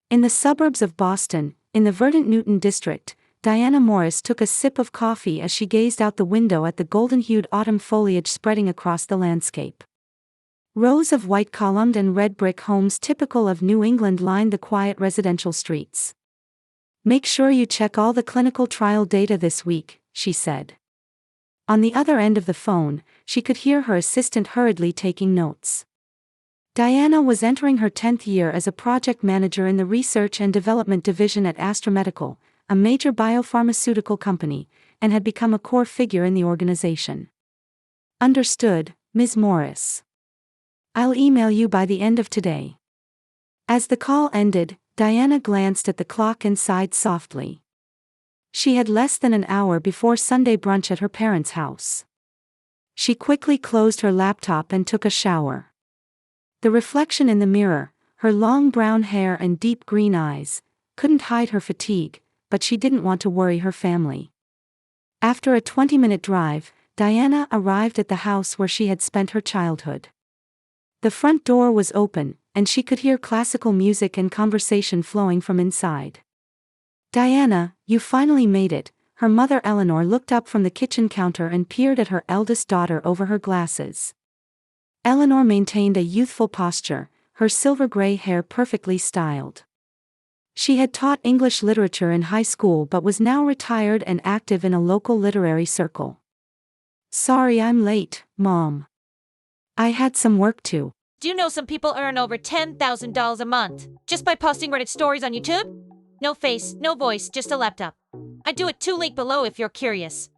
In the suburbs of Boston, in the verdant Newton district, Diana Morris took a sip of coffee as she gazed out the window at the golden-hued autumn foliage spreading across the landscape. Rows of white-columned and red-brick homes typical of New England lined the quiet residential streets. "Make sure you check all the clinical trial data this week," she said. On the other end of the phone, she could hear her assistant hurriedly taking notes. Diana was entering her 10th year as a project manager in the Research and Development Division at Astra Medical, a major biopharmaceutical company, and had become a core figure in the organization. "Understood, Ms. Morris. I'll email you by the end of today." As the call ended, Diana glanced at the clock and sighed softly. She had less than an hour before Sunday brunch at her parents' house. She quickly closed her laptop and took a shower. The reflection in the mirror, her long brown hair and deep green eyes, couldn't hide her fatigue, but she didn't want to worry her family. After a 20-minute drive, Diana arrived at the house where she had spent her childhood. The front door was open, and she could hear classical music and conversation flowing from inside. "Diana, you finally made it," her mother Eleanor looked up from the kitchen counter and peered at her eldest daughter over her glasses. Eleanor maintained a youthful posture, her silver-gray hair perfectly styled. She had taught English literature in high school but was now retired and active in a local literary circle. "Sorry I'm late, Mom. I had some work to." Do you know some people earn over $10,000 a month just by posting Reddit stories on YouTube? No face, no voice, just a laptop. I do it too, link below if you're curious.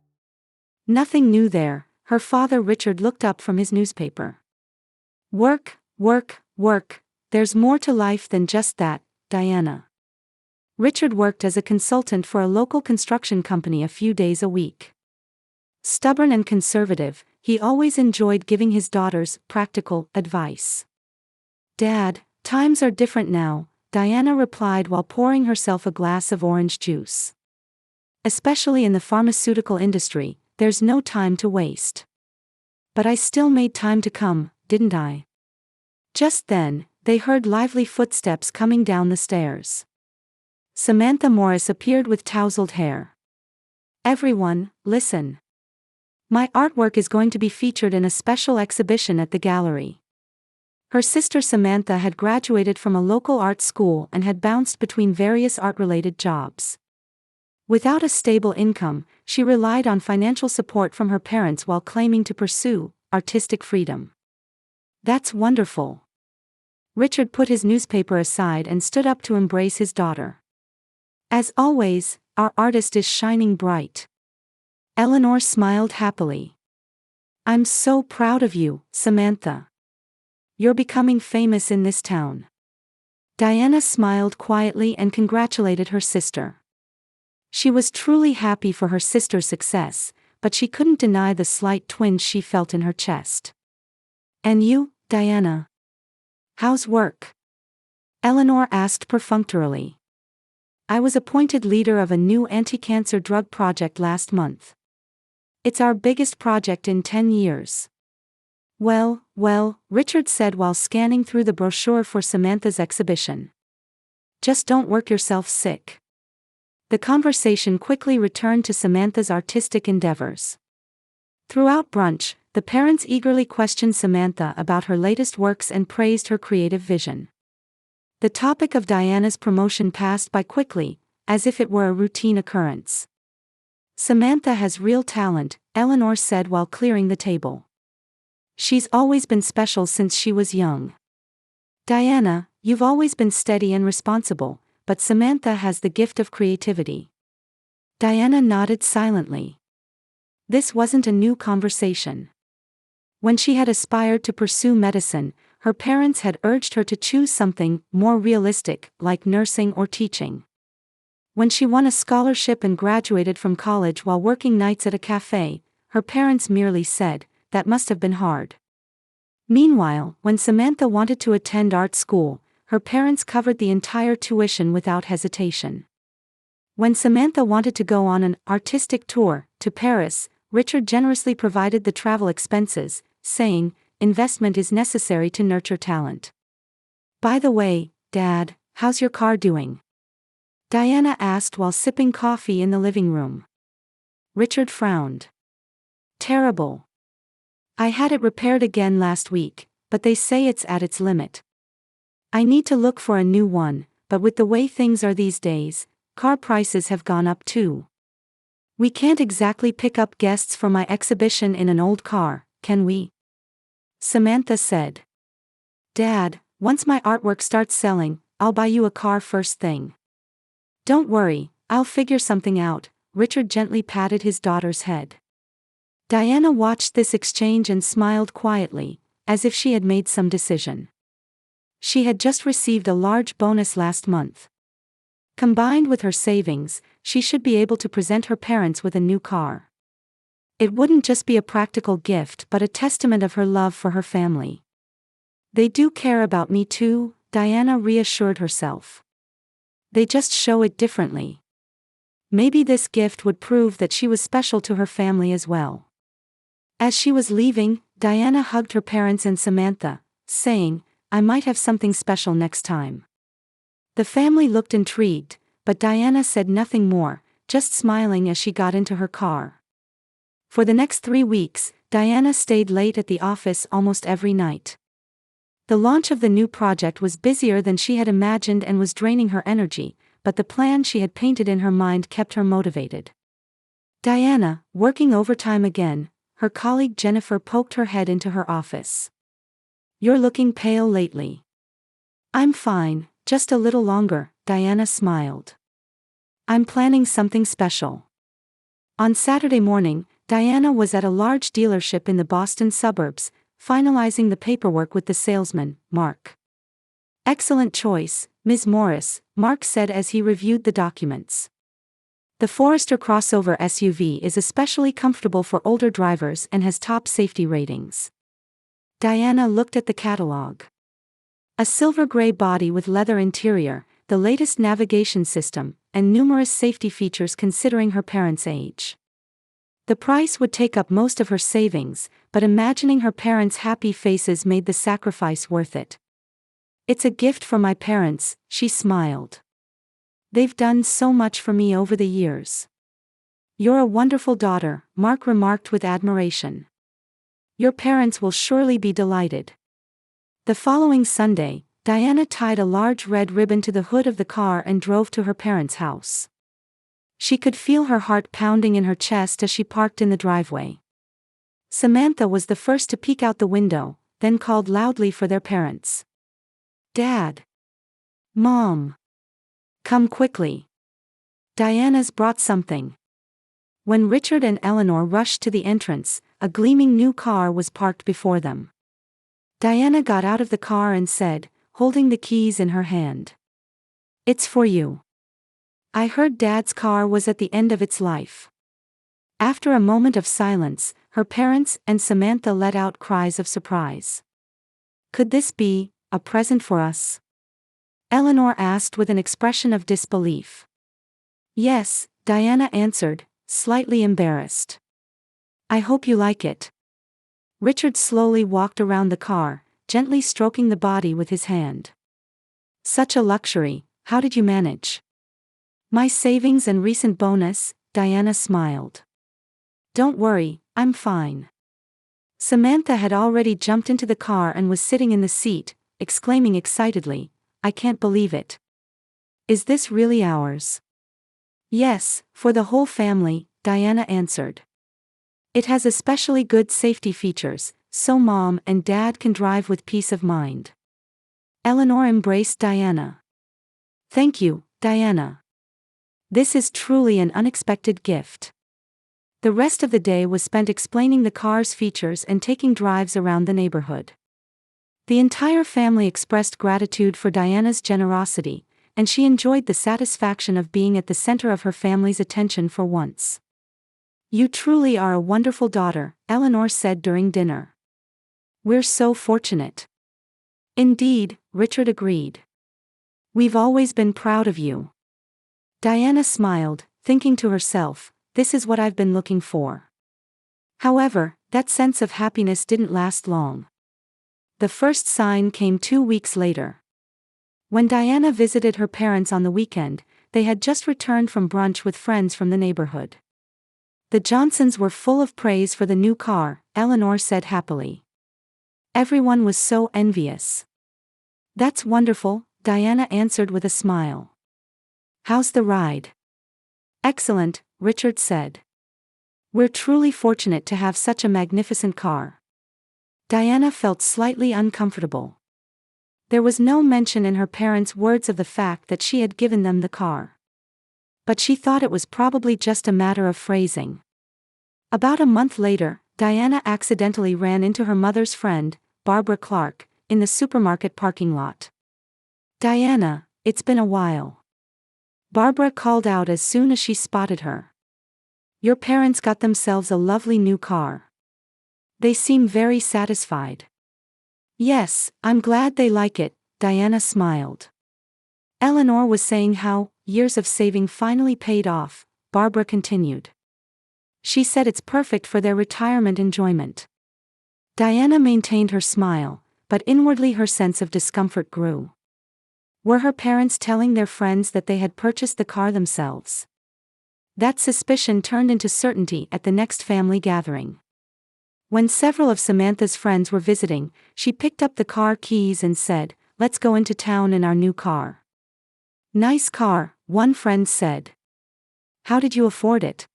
Nothing new there, her father Richard looked up from his newspaper. "Work, work, work, there's more to life than just that, Diana." Richard worked as a consultant for a local construction company a few days a week. Stubborn and conservative, he always enjoyed giving his daughters practical advice. "Dad, times are different now," Diana replied while pouring herself a glass of orange juice. "Especially in the pharmaceutical industry, there's no time to waste." "But I still made time to come, didn't I?" Just then, they heard lively footsteps coming down the stairs. Samantha Morris appeared with tousled hair. "Everyone, listen. My artwork is going to be featured in a special exhibition at the gallery." Her sister Samantha had graduated from a local art school and had bounced between various art-related jobs. Without a stable income, she relied on financial support from her parents while claiming to pursue artistic freedom. "That's wonderful." Richard put his newspaper aside and stood up to embrace his daughter. "As always, our artist is shining bright." Eleanor smiled happily. "I'm so proud of you, Samantha. You're becoming famous in this town." Diana smiled quietly and congratulated her sister. She was truly happy for her sister's success, but she couldn't deny the slight twinge she felt in her chest. "And you, Diana? How's work?" Eleanor asked perfunctorily. "I was appointed leader of a new anti-cancer drug project last month. It's our biggest project in 10 years. Well, Richard said while scanning through the brochure for Samantha's exhibition. "Just don't work yourself sick." The conversation quickly returned to Samantha's artistic endeavors. Throughout brunch, the parents eagerly questioned Samantha about her latest works and praised her creative vision. The topic of Diana's promotion passed by quickly, as if it were a routine occurrence. "Samantha has real talent," Eleanor said while clearing the table. "She's always been special since she was young. Diana, you've always been steady and responsible, but Samantha has the gift of creativity." Diana nodded silently. This wasn't a new conversation. When she had aspired to pursue medicine, her parents had urged her to choose something more realistic, like nursing or teaching. When she won a scholarship and graduated from college while working nights at a cafe, her parents merely said, "That must have been hard." Meanwhile, when Samantha wanted to attend art school, her parents covered the entire tuition without hesitation. When Samantha wanted to go on an artistic tour to Paris, Richard generously provided the travel expenses, saying, "Investment is necessary to nurture talent." "By the way, Dad, how's your car doing?" Diana asked while sipping coffee in the living room. Richard frowned. "Terrible. I had it repaired again last week, but they say it's at its limit. I need to look for a new one, but with the way things are these days, car prices have gone up too. We can't exactly pick up guests for my exhibition in an old car, can we?" Samantha said. "Dad, once my artwork starts selling, I'll buy you a car first thing." "Don't worry, I'll figure something out," Richard gently patted his daughter's head. Diana watched this exchange and smiled quietly, as if she had made some decision. She had just received a large bonus last month. Combined with her savings, she should be able to present her parents with a new car. It wouldn't just be a practical gift but a testament of her love for her family. "They do care about me too," Diana reassured herself. "They just show it differently." Maybe this gift would prove that she was special to her family as well. As she was leaving, Diana hugged her parents and Samantha, saying, "I might have something special next time." The family looked intrigued, but Diana said nothing more, just smiling as she got into her car. For the next 3 weeks, Diana stayed late at the office almost every night. The launch of the new project was busier than she had imagined and was draining her energy, but the plan she had painted in her mind kept her motivated. Diana, working overtime again, her colleague Jennifer poked her head into her office. "You're looking pale lately." "I'm fine, just a little longer," Diana smiled. "I'm planning something special." On Saturday morning, Diana was at a large dealership in the Boston suburbs, finalizing the paperwork with the salesman, Mark. "Excellent choice, Ms. Morris," Mark said as he reviewed the documents. The Forester crossover SUV is especially comfortable for older drivers and has top safety ratings. Diana looked at the catalog. A silver-gray body with leather interior, the latest navigation system, and numerous safety features considering her parents' age. The price would take up most of her savings, but imagining her parents' happy faces made the sacrifice worth it. "It's a gift from my parents," she smiled. "They've done so much for me over the years." "You're a wonderful daughter," Mark remarked with admiration. "Your parents will surely be delighted." The following Sunday, Diana tied a large red ribbon to the hood of the car and drove to her parents' house. She could feel her heart pounding in her chest as she parked in the driveway. Samantha was the first to peek out the window, then called loudly for their parents. "Dad! Mom! Come quickly. Diana's brought something." When Richard and Eleanor rushed to the entrance, a gleaming new car was parked before them. Diana got out of the car and said, holding the keys in her hand, "It's for you. I heard Dad's car was at the end of its life." After a moment of silence, her parents and Samantha let out cries of surprise. "Could this be a present for us?" Eleanor asked with an expression of disbelief. "Yes," Diana answered, slightly embarrassed. "I hope you like it." Richard slowly walked around the car, gently stroking the body with his hand. "Such a luxury, how did you manage?" "My savings and recent bonus," Diana smiled. "Don't worry, I'm fine." Samantha had already jumped into the car and was sitting in the seat, exclaiming excitedly, "I can't believe it. Is this really ours?" "Yes, for the whole family," Diana answered. "It has especially good safety features, so Mom and Dad can drive with peace of mind." Eleanor embraced Diana. "Thank you, Diana. This is truly an unexpected gift." The rest of the day was spent explaining the car's features and taking drives around the neighborhood. The entire family expressed gratitude for Diana's generosity, and she enjoyed the satisfaction of being at the center of her family's attention for once. "You truly are a wonderful daughter," Eleanor said during dinner. "We're so fortunate." "Indeed," Richard agreed. "We've always been proud of you." Diana smiled, thinking to herself, "This is what I've been looking for." However, that sense of happiness didn't last long. The first sign came 2 weeks later. When Diana visited her parents on the weekend, they had just returned from brunch with friends from the neighborhood. The Johnsons were full of praise for the new car, Eleanor said happily. Everyone was so envious. That's wonderful, Diana answered with a smile. How's the ride? Excellent, Richard said. We're truly fortunate to have such a magnificent car. Diana felt slightly uncomfortable. There was no mention in her parents' words of the fact that she had given them the car. But she thought it was probably just a matter of phrasing. About a month later, Diana accidentally ran into her mother's friend, Barbara Clark, in the supermarket parking lot. Diana, it's been a while. Barbara called out as soon as she spotted her. Your parents got themselves a lovely new car. They seem very satisfied. Yes, I'm glad they like it, Diana smiled. Eleanor was saying how years of saving finally paid off, Barbara continued. She said it's perfect for their retirement enjoyment. Diana maintained her smile, but inwardly her sense of discomfort grew. Were her parents telling their friends that they had purchased the car themselves? That suspicion turned into certainty at the next family gathering. When several of Samantha's friends were visiting, she picked up the car keys and said, "Let's go into town in our new car." Nice car, one friend said. How did you afford it?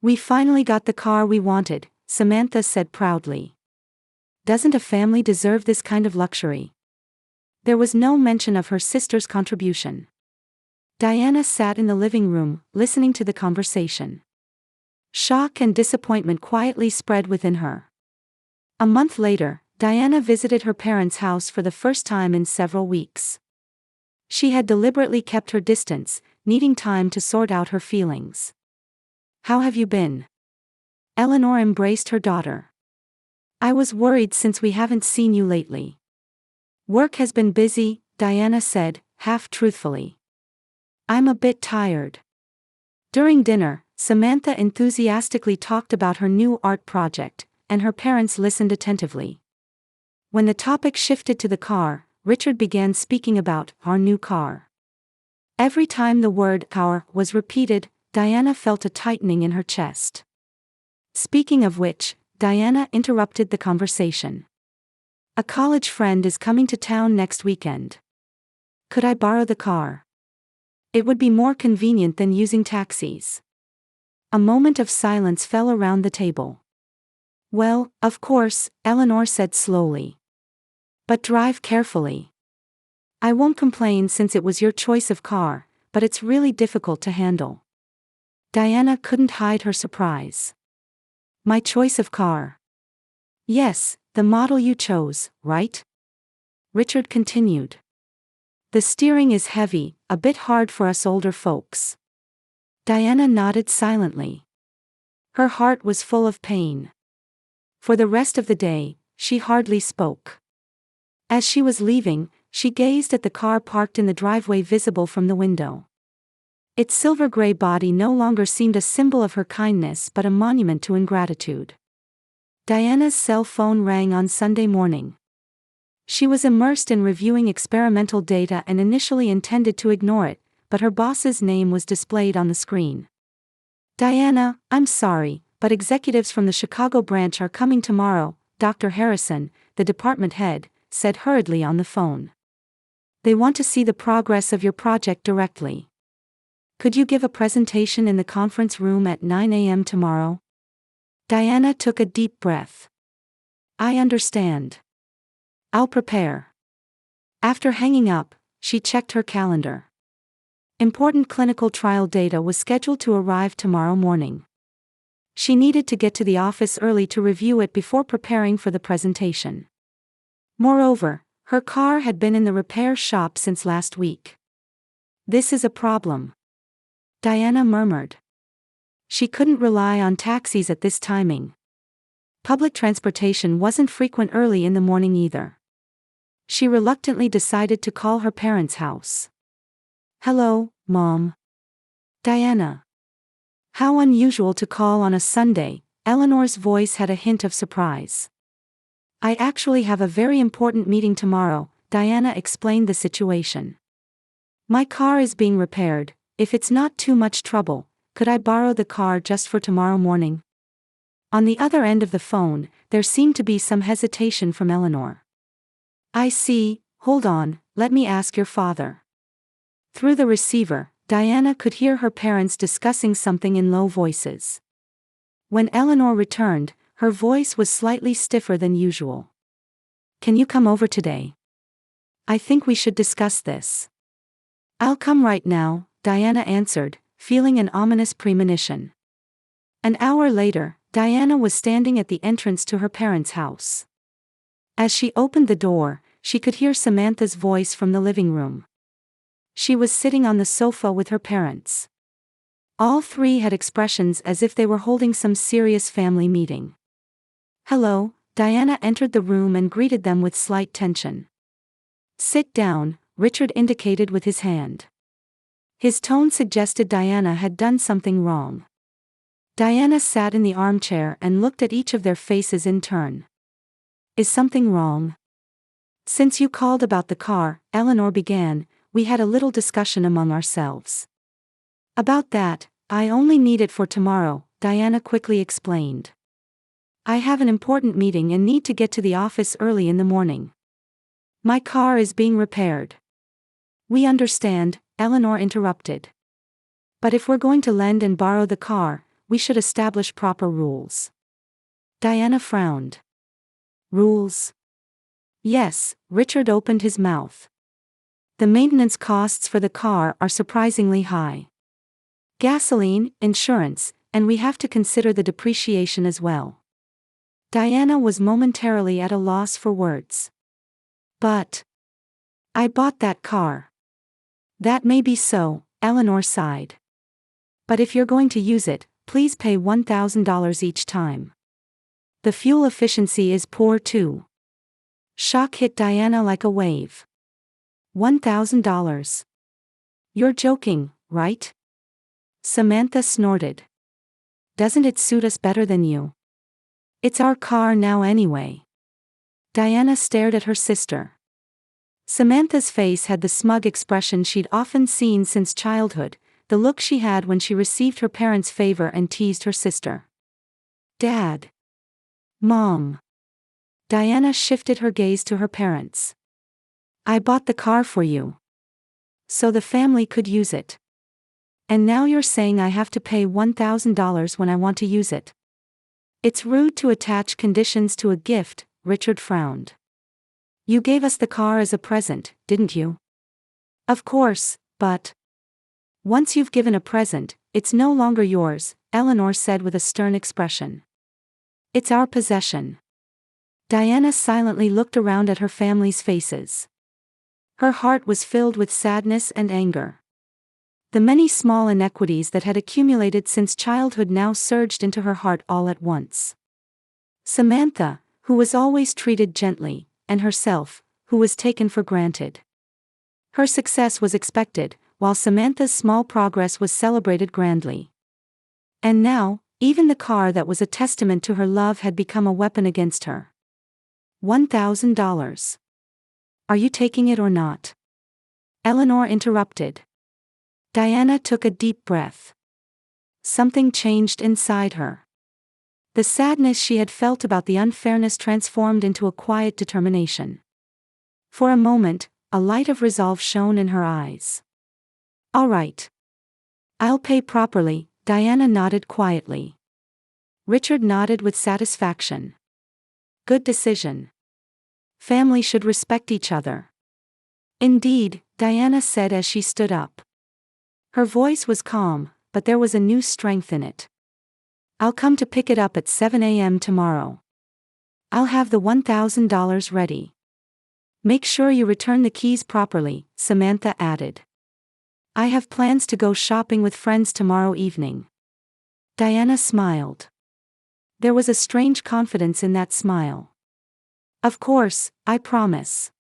We finally got the car we wanted, Samantha said proudly. Doesn't a family deserve this kind of luxury? There was no mention of her sister's contribution. Diana sat in the living room, listening to the conversation. Shock and disappointment quietly spread within her. A month later, Diana visited her parents' house for the first time in several weeks. She had deliberately kept her distance, needing time to sort out her feelings. How have you been? Eleanor embraced her daughter. I was worried since we haven't seen you lately. Work has been busy, Diana said, half truthfully. I'm a bit tired. During dinner, Samantha enthusiastically talked about her new art project, and her parents listened attentively. When the topic shifted to the car, Richard began speaking about our new car. Every time the word "our" was repeated, Diana felt a tightening in her chest. Speaking of which, Diana interrupted the conversation. A college friend is coming to town next weekend. Could I borrow the car? It would be more convenient than using taxis. A moment of silence fell around the table. Well, of course, Eleanor said slowly. But drive carefully. I won't complain since it was your choice of car, but it's really difficult to handle. Diana couldn't hide her surprise. My choice of car? Yes, the model you chose, right? Richard continued. The steering is heavy, a bit hard for us older folks. Diana nodded silently. Her heart was full of pain. For the rest of the day, she hardly spoke. As she was leaving, she gazed at the car parked in the driveway visible from the window. Its silver-gray body no longer seemed a symbol of her kindness but a monument to ingratitude. Diana's cell phone rang on Sunday morning. She was immersed in reviewing experimental data and initially intended to ignore it, but her boss's name was displayed on the screen. Diana, I'm sorry, but executives from the Chicago branch are coming tomorrow, Dr. Harrison, the department head, said hurriedly on the phone. They want to see the progress of your project directly. Could you give a presentation in the conference room at 9 a.m. tomorrow? Diana took a deep breath. I understand. I'll prepare. After hanging up, she checked her calendar. Important clinical trial data was scheduled to arrive tomorrow morning. She needed to get to the office early to review it before preparing for the presentation. Moreover, her car had been in the repair shop since last week. This is a problem, Diana murmured. She couldn't rely on taxis at this timing. Public transportation wasn't frequent early in the morning either. She reluctantly decided to call her parents' house. Hello, Mom. Diana. How unusual to call on a Sunday, Eleanor's voice had a hint of surprise. I actually have a very important meeting tomorrow, Diana explained the situation. My car is being repaired. If it's not too much trouble, could I borrow the car just for tomorrow morning? On the other end of the phone, there seemed to be some hesitation from Eleanor. I see, hold on, let me ask your father. Through the receiver, Diana could hear her parents discussing something in low voices. When Eleanor returned, her voice was slightly stiffer than usual. Can you come over today? I think we should discuss this. I'll come right now, Diana answered, feeling an ominous premonition. An hour later, Diana was standing at the entrance to her parents' house. As she opened the door, she could hear Samantha's voice from the living room. She was sitting on the sofa with her parents. All three had expressions as if they were holding some serious family meeting. Hello, Diana entered the room and greeted them with slight tension. Sit down, Richard indicated with his hand. His tone suggested Diana had done something wrong. Diana sat in the armchair and looked at each of their faces in turn. Is something wrong? Since you called about the car, Eleanor began, we had a little discussion among ourselves. About that, I only need it for tomorrow, Diana quickly explained. I have an important meeting and need to get to the office early in the morning. My car is being repaired. We understand, Eleanor interrupted. But if we're going to lend and borrow the car, we should establish proper rules. Diana frowned. Rules? Yes, Richard opened his mouth. The maintenance costs for the car are surprisingly high. Gasoline, insurance, and we have to consider the depreciation as well. Diana was momentarily at a loss for words. But I bought that car. That may be so, Eleanor sighed. But if you're going to use it, please pay $1,000 each time. The fuel efficiency is poor too. Shock hit Diana like a wave. $1,000. You're joking, right? Samantha snorted. Doesn't it suit us better than you? It's our car now anyway. Diana stared at her sister. Samantha's face had the smug expression she'd often seen since childhood, the look she had when she received her parents' favor and teased her sister. Dad. Mom. Diana shifted her gaze to her parents. I bought the car for you. So the family could use it. And now you're saying I have to pay $1,000 when I want to use it. It's rude to attach conditions to a gift, Richard frowned. You gave us the car as a present, didn't you? Of course, but once you've given a present, it's no longer yours, Eleanor said with a stern expression. It's our possession. Diana silently looked around at her family's faces. Her heart was filled with sadness and anger. The many small inequities that had accumulated since childhood now surged into her heart all at once. Samantha, who was always treated gently, and herself, who was taken for granted. Her success was expected, while Samantha's small progress was celebrated grandly. And now, even the car that was a testament to her love had become a weapon against her. $1,000. Are you taking it or not? Eleanor interrupted. Diana took a deep breath. Something changed inside her. The sadness she had felt about the unfairness transformed into a quiet determination. For a moment, a light of resolve shone in her eyes. All right. I'll pay properly, Diana nodded quietly. Richard nodded with satisfaction. Good decision. Family should respect each other. Indeed, Diana said as she stood up. Her voice was calm, but there was a new strength in it. I'll come to pick it up at 7 a.m. tomorrow. I'll have the $1,000 ready. Make sure you return the keys properly, Samantha added. I have plans to go shopping with friends tomorrow evening. Diana smiled. There was a strange confidence in that smile. Of course, I promise.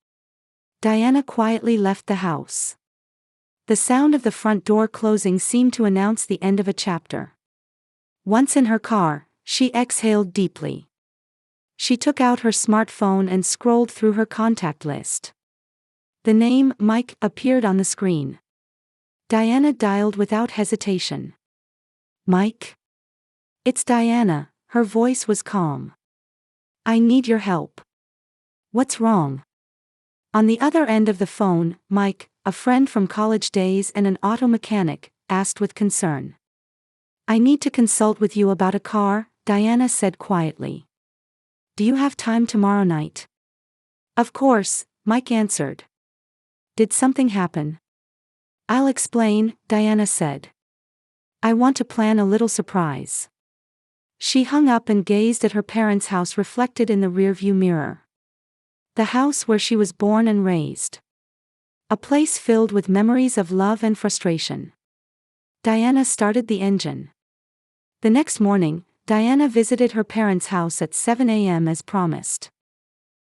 Diana quietly left the house. The sound of the front door closing seemed to announce the end of a chapter. Once in her car, she exhaled deeply. She took out her smartphone and scrolled through her contact list. The name Mike appeared on the screen. Diana dialed without hesitation. Mike? It's Diana, her voice was calm. I need your help. What's wrong? On the other end of the phone, Mike, a friend from college days and an auto mechanic, asked with concern. I need to consult with you about a car, Diana said quietly. Do you have time tomorrow night? Of course, Mike answered. Did something happen? I'll explain, Diana said. I want to plan a little surprise. She hung up and gazed at her parents' house reflected in the rearview mirror. The house where she was born and raised. A place filled with memories of love and frustration. Diana started the engine. The next morning, Diana visited her parents' house at 7 a.m. as promised.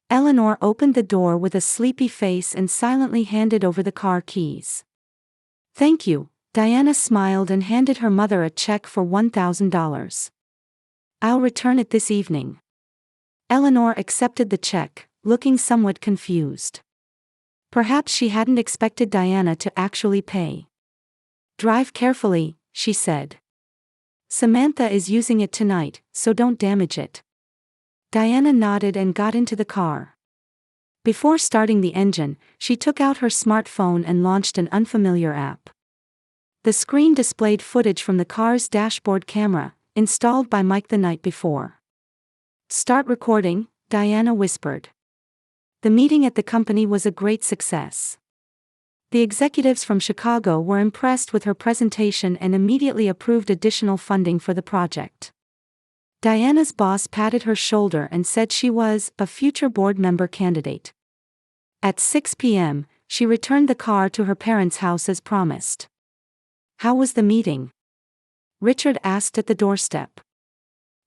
Eleanor opened the door with a sleepy face and silently handed over the car keys. Thank you, Diana smiled and handed her mother a check for $1,000. I'll return it this evening. Eleanor accepted the check, looking somewhat confused. Perhaps she hadn't expected Diana to actually pay. Drive carefully, she said. Samantha is using it tonight, so don't damage it. Diana nodded and got into the car. Before starting the engine, she took out her smartphone and launched an unfamiliar app. The screen displayed footage from the car's dashboard camera, installed by Mike the night before. Start recording, Diana whispered. The meeting at the company was a great success. The executives from Chicago were impressed with her presentation and immediately approved additional funding for the project. Diana's boss patted her shoulder and said she was a future board member candidate. At 6 p.m., she returned the car to her parents' house as promised. How was the meeting? Richard asked at the doorstep.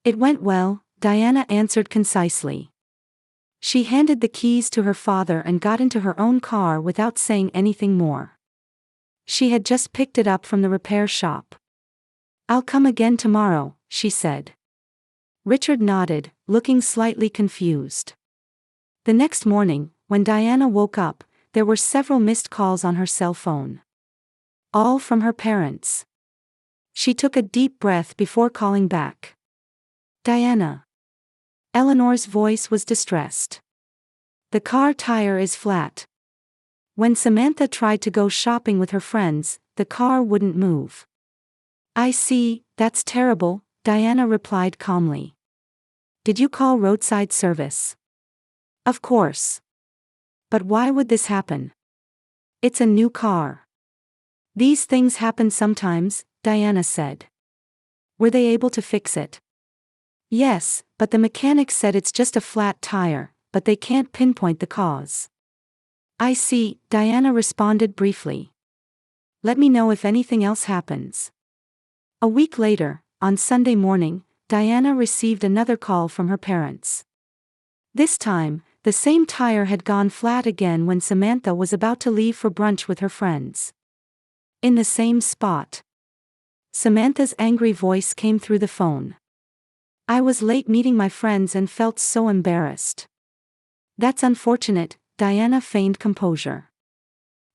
It went well, Diana answered concisely. She handed the keys to her father and got into her own car without saying anything more. She had just picked it up from the repair shop. I'll come again tomorrow, she said. Richard nodded, looking slightly confused. The next morning, when Diana woke up, there were several missed calls on her cell phone. All from her parents. She took a deep breath before calling back. Diana. Eleanor's voice was distressed. The car tire is flat. When Samantha tried to go shopping with her friends, the car wouldn't move. I see, that's terrible, Diana replied calmly. Did you call roadside service? Of course. But why would this happen? It's a new car. These things happen sometimes, Diana said. Were they able to fix it? Yes, but the mechanic said it's just a flat tire, but they can't pinpoint the cause. I see, Diana responded briefly. Let me know if anything else happens. A week later, on Sunday morning, Diana received another call from her parents. This time, the same tire had gone flat again when Samantha was about to leave for brunch with her friends. In the same spot. Samantha's angry voice came through the phone. I was late meeting my friends and felt so embarrassed. That's unfortunate, Diana feigned composure.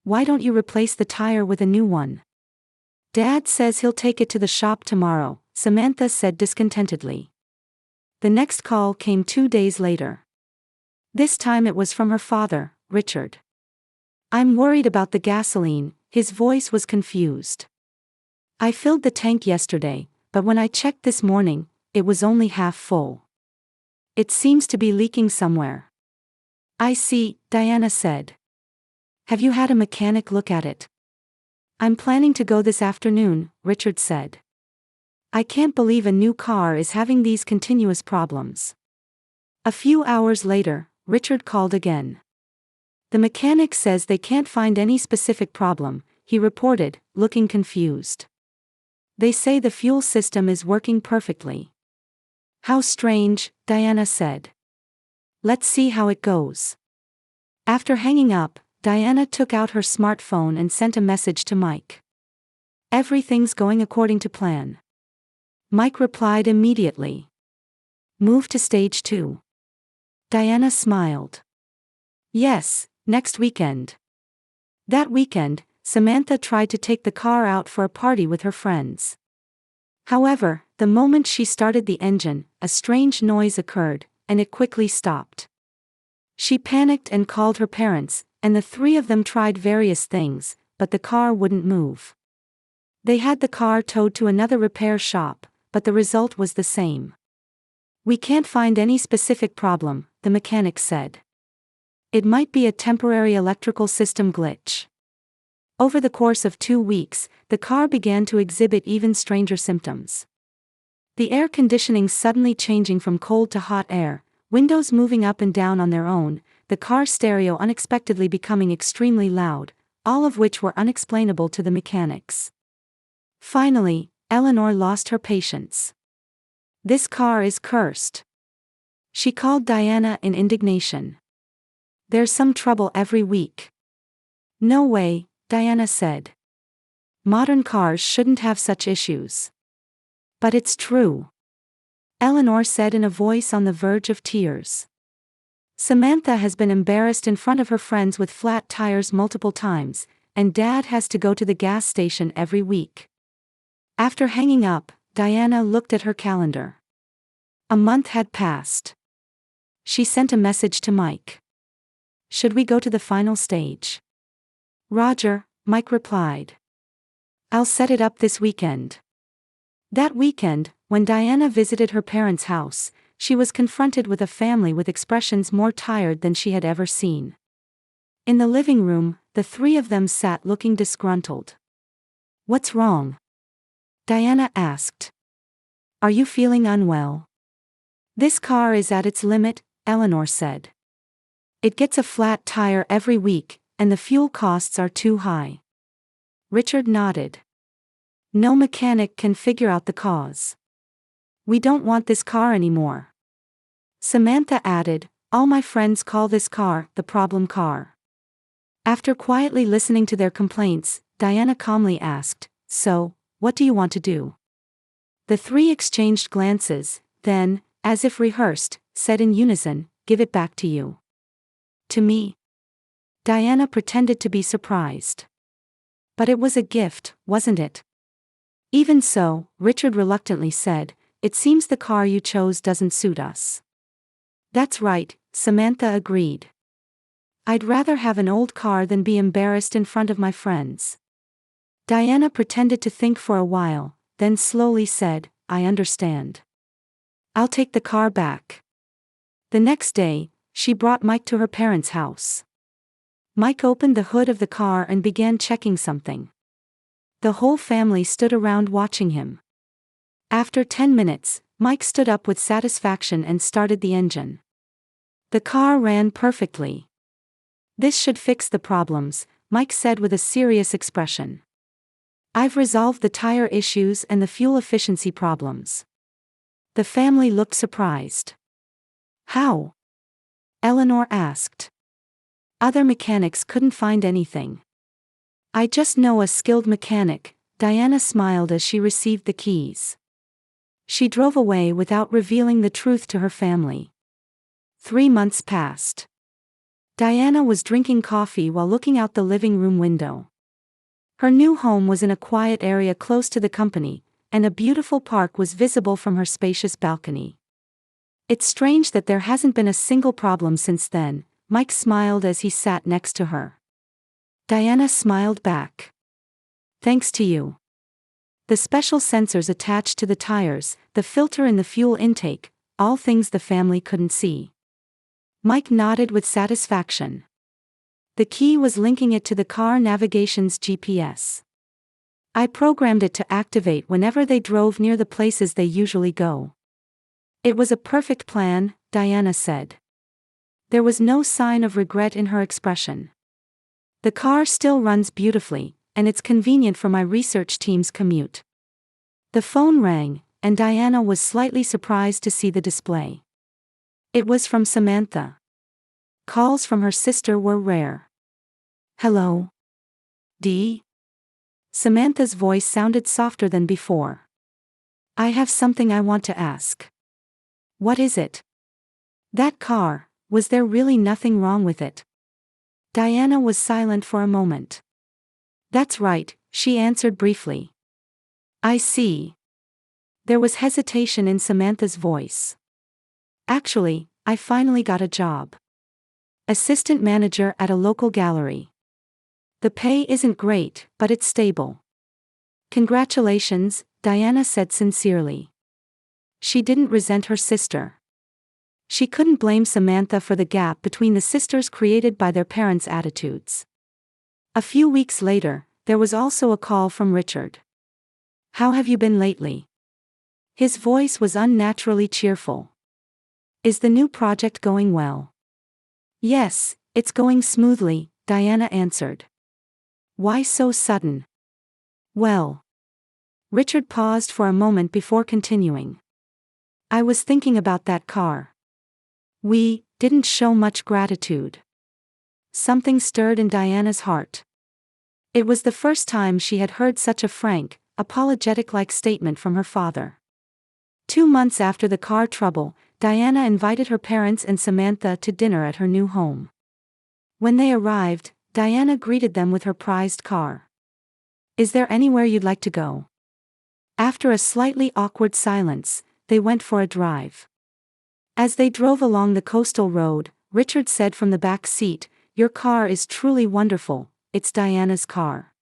Why don't you replace the tire with a new one? Dad says he'll take it to the shop tomorrow, Samantha said discontentedly. The next call came 2 days later. This time it was from her father, Richard. I'm worried about the gasoline, his voice was confused. I filled the tank yesterday, but when I checked this morning, it was only half full. It seems to be leaking somewhere. I see, Diana said. Have you had a mechanic look at it? I'm planning to go this afternoon, Richard said. I can't believe a new car is having these continuous problems. A few hours later, Richard called again. The mechanic says they can't find any specific problem, he reported, looking confused. They say the fuel system is working perfectly. How strange, Diana said. Let's see how it goes. After hanging up, Diana took out her smartphone and sent a message to Mike. Everything's going according to plan. Mike replied immediately. Move to stage 2. Diana smiled. Yes, next weekend. That weekend, Samantha tried to take the car out for a party with her friends. However, the moment she started the engine, a strange noise occurred, and it quickly stopped. She panicked and called her parents, and the three of them tried various things, but the car wouldn't move. They had the car towed to another repair shop, but the result was the same. "We can't find any specific problem," the mechanic said. "It might be a temporary electrical system glitch." Over the course of 2 weeks, the car began to exhibit even stranger symptoms. The air conditioning suddenly changing from cold to hot air, windows moving up and down on their own, the car stereo unexpectedly becoming extremely loud, all of which were unexplainable to the mechanics. Finally, Eleanor lost her patience. "This car is cursed." She called Diana in indignation. "There's some trouble every week." "No way," Diana said. "Modern cars shouldn't have such issues." "But it's true," Eleanor said in a voice on the verge of tears. "Samantha has been embarrassed in front of her friends with flat tires multiple times, and Dad has to go to the gas station every week." After hanging up, Diana looked at her calendar. A month had passed. She sent a message to Mike. "Should we go to the final stage?" "Roger," Mike replied. "I'll set it up this weekend." That weekend, when Diana visited her parents' house, she was confronted with a family with expressions more tired than she had ever seen. In the living room, the three of them sat looking disgruntled. "What's wrong?" Diana asked. "Are you feeling unwell?" "This car is at its limit," Eleanor said. "It gets a flat tire every week, and the fuel costs are too high." Richard nodded. "No mechanic can figure out the cause. We don't want this car anymore." Samantha added, "All my friends call this car the problem car." After quietly listening to their complaints, Diana calmly asked, "So, what do you want to do?" The three exchanged glances, then, as if rehearsed, said in unison, "Give it back to you." "To me?" Diana pretended to be surprised. "But it was a gift, wasn't it?" "Even so," Richard reluctantly said, "it seems the car you chose doesn't suit us." "That's right," Samantha agreed. "I'd rather have an old car than be embarrassed in front of my friends." Diana pretended to think for a while, then slowly said, "I understand. I'll take the car back." The next day, she brought Mike to her parents' house. Mike opened the hood of the car and began checking something. The whole family stood around watching him. After 10 minutes, Mike stood up with satisfaction and started the engine. The car ran perfectly. "This should fix the problems," Mike said with a serious expression. "I've resolved the tire issues and the fuel efficiency problems." The family looked surprised. "How?" Eleanor asked. "Other mechanics couldn't find anything." "I just know a skilled mechanic," Diana smiled as she received the keys. She drove away without revealing the truth to her family. 3 months passed. Diana was drinking coffee while looking out the living room window. Her new home was in a quiet area close to the company, and a beautiful park was visible from her spacious balcony. "It's strange that there hasn't been a single problem since then," Mike smiled as he sat next to her. Diana smiled back. "Thanks to you. The special sensors attached to the tires, the filter in the fuel intake, all things the family couldn't see." Mike nodded with satisfaction. "The key was linking it to the car navigation's GPS. I programmed it to activate whenever they drove near the places they usually go." "It was a perfect plan," Diana said. There was no sign of regret in her expression. "The car still runs beautifully, and it's convenient for my research team's commute." The phone rang, and Diana was slightly surprised to see the display. It was from Samantha. Calls from her sister were rare. "Hello? Dee?" Samantha's voice sounded softer than before. "I have something I want to ask." "What is it?" "That car, was there really nothing wrong with it?" Diana was silent for a moment. That's right, she answered briefly. I see. There was hesitation in Samantha's voice. Actually, I finally got a job. Assistant manager at a local gallery. The pay isn't great, but it's stable. Congratulations, Diana said sincerely. She didn't resent her sister. She couldn't blame Samantha for the gap between the sisters created by their parents' attitudes. A few weeks later, there was also a call from Richard. How have you been lately? His voice was unnaturally cheerful. Is the new project going well? Yes, it's going smoothly, Diana answered. Why so sudden? Well. Richard paused for a moment before continuing. I was thinking about that car. We didn't show much gratitude. Something stirred in Diana's heart. It was the first time she had heard such a frank, apologetic-like statement from her father. 2 months after the car trouble, Diana invited her parents and Samantha to dinner at her new home. When they arrived, Diana greeted them with her prized car. Is there anywhere you'd like to go? After a slightly awkward silence, they went for a drive. As they drove along the coastal road, Richard said from the back seat, Your car is truly wonderful, it's Diana's car.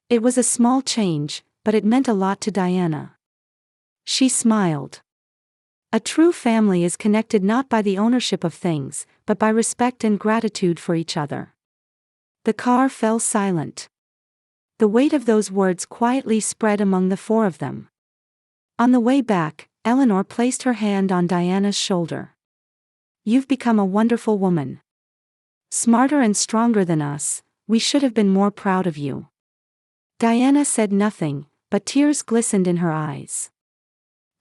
It was a small change, but it meant a lot to Diana. She smiled. A true family is connected not by the ownership of things, but by respect and gratitude for each other. The car fell silent. The weight of those words quietly spread among the four of them. On the way back, Eleanor placed her hand on Diana's shoulder. You've become a wonderful woman. Smarter and stronger than us, we should have been more proud of you. Diana said nothing, but tears glistened in her eyes.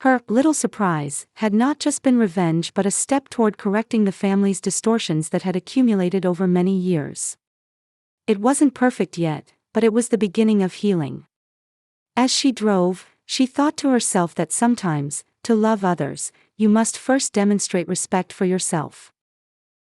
Her little surprise had not just been revenge but a step toward correcting the family's distortions that had accumulated over many years. It wasn't perfect yet, but it was the beginning of healing. As she drove, she thought to herself that sometimes, to love others, you must first demonstrate respect for yourself.